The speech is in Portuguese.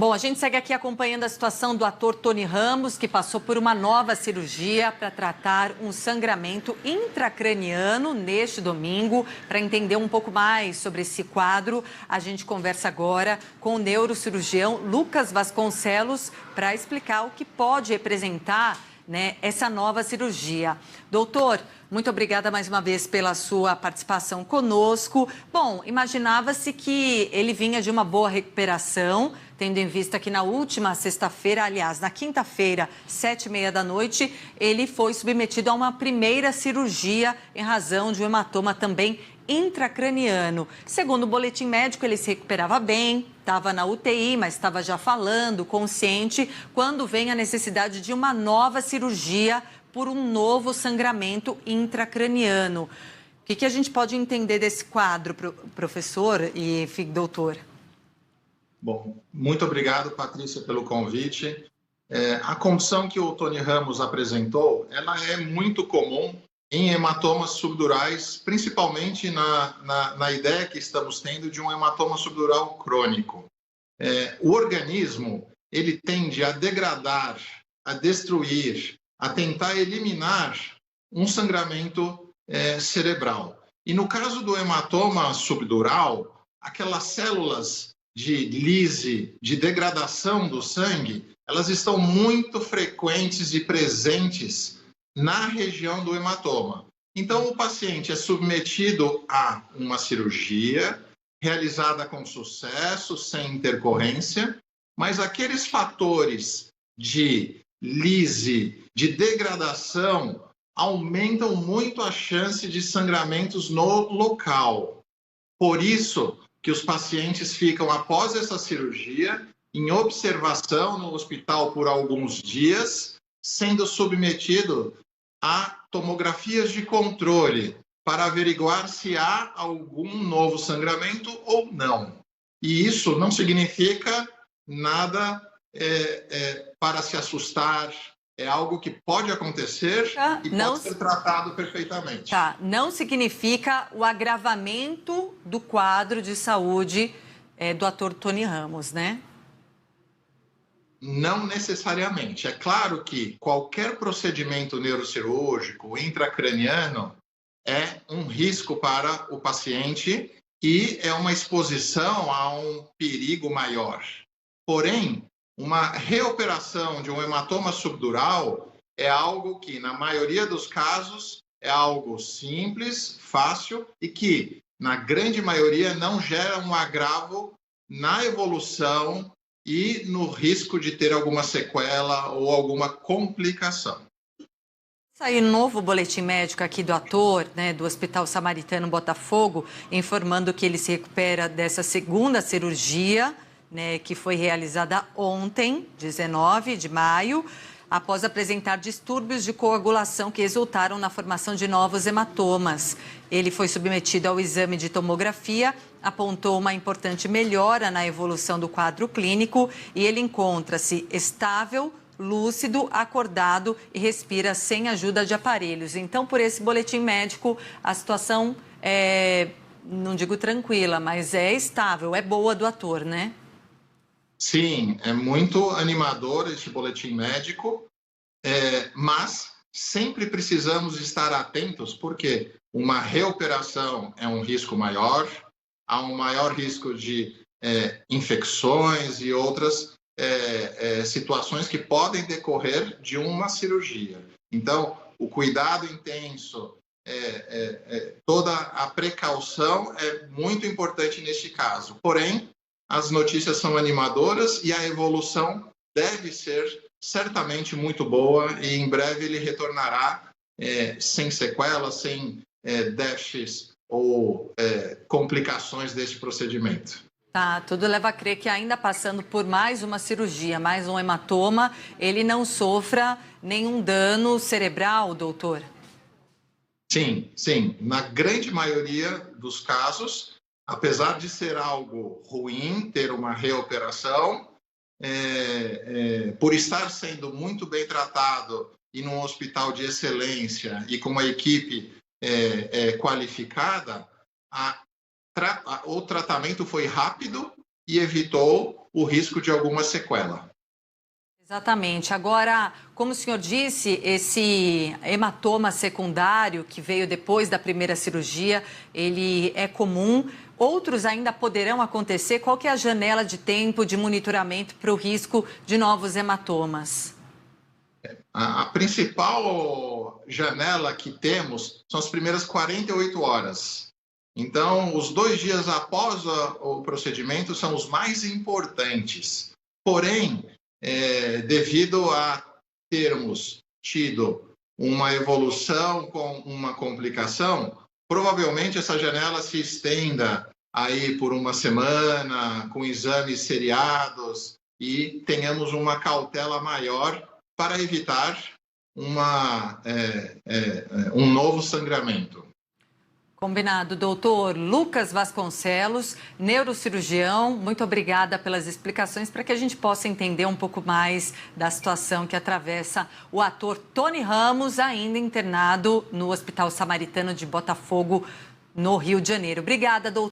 Bom, a gente segue aqui acompanhando a situação do ator Tony Ramos, que passou por uma nova cirurgia para tratar um sangramento intracraniano neste domingo. Para entender um pouco mais sobre esse quadro, a gente conversa agora com o neurocirurgião Lucas Vasconcelos para explicar o que pode representar, né, essa nova cirurgia. Doutor, muito obrigada mais uma vez pela sua participação conosco. Bom, imaginava-se que ele vinha de uma boa recuperação, tendo em vista que na última sexta-feira, aliás, na quinta-feira, 7h30 da noite, ele foi submetido a uma primeira cirurgia em razão de um hematoma também intracraniano. Segundo o boletim médico, ele se recuperava bem, estava na UTI, mas estava já falando, consciente, quando vem a necessidade de uma nova cirurgia por um novo sangramento intracraniano. O que a gente pode entender desse quadro, professor e doutor? Bom, muito obrigado, Patrícia, pelo convite. A condição que o Tony Ramos apresentou, ela é muito comum em hematomas subdurais, principalmente na ideia que estamos tendo de um hematoma subdural crônico. O organismo, ele tende a degradar, a destruir, a tentar eliminar um sangramento cerebral. E no caso do hematoma subdural, aquelas células de lise, de degradação do sangue, elas estão muito frequentes e presentes na região do hematoma. Então, o paciente é submetido a uma cirurgia realizada com sucesso, sem intercorrência, mas aqueles fatores de lise, de degradação, aumentam muito a chance de sangramentos no local. Por isso que os pacientes ficam, após essa cirurgia, em observação no hospital por alguns dias, sendo submetido a tomografias de controle para averiguar se há algum novo sangramento ou não. E isso não significa nada para se assustar, é algo que pode acontecer e pode ser tratado perfeitamente. Tá, não significa o agravamento do quadro de saúde do ator Tony Ramos, né? Não necessariamente. É claro que qualquer procedimento neurocirúrgico intracraniano é um risco para o paciente e é uma exposição a um perigo maior. Porém, uma reoperação de um hematoma subdural é algo que, na maioria dos casos, é algo simples, fácil e que, na grande maioria, não gera um agravo na evolução e no risco de ter alguma sequela ou alguma complicação. Saiu um novo boletim médico aqui do ator, né, do Hospital Samaritano Botafogo, informando que ele se recupera dessa segunda cirurgia, né, que foi realizada ontem, 19 de maio, após apresentar distúrbios de coagulação que resultaram na formação de novos hematomas. Ele foi submetido ao exame de tomografia, apontou uma importante melhora na evolução do quadro clínico e ele encontra-se estável, lúcido, acordado e respira sem ajuda de aparelhos. Então, por esse boletim médico, a situação não digo tranquila, mas é estável, é boa do ator, né? Sim, é muito animador este boletim médico, mas sempre precisamos estar atentos, porque uma reoperação é um risco maior, há um maior risco de infecções e outras situações que podem decorrer de uma cirurgia. Então, o cuidado intenso, toda a precaução é muito importante neste caso. Porém, as notícias são animadoras e a evolução deve ser certamente muito boa e em breve ele retornará sem sequelas, sem déficits ou complicações deste procedimento. Tá, tudo leva a crer que ainda passando por mais uma cirurgia, mais um hematoma, ele não sofra nenhum dano cerebral, doutor? Sim, sim. Na grande maioria dos casos, apesar de ser algo ruim ter uma reoperação, por estar sendo muito bem tratado e num hospital de excelência e com uma equipe qualificada, o tratamento foi rápido e evitou o risco de alguma sequela. Exatamente. Agora, como o senhor disse, esse hematoma secundário que veio depois da primeira cirurgia, ele é comum. Outros ainda poderão acontecer. Qual que é a janela de tempo de monitoramento para o risco de novos hematomas? A principal janela que temos são as primeiras 48 horas. Então, os 2 dias após o procedimento são os mais importantes. Porém, devido a termos tido uma evolução com uma complicação, provavelmente essa janela se estenda aí por uma semana, com exames seriados, e tenhamos uma cautela maior para evitar um novo sangramento. Combinado. Doutor Lucas Vasconcelos, neurocirurgião, muito obrigada pelas explicações para que a gente possa entender um pouco mais da situação que atravessa o ator Tony Ramos, ainda internado no Hospital Samaritano de Botafogo, no Rio de Janeiro. Obrigada, doutor.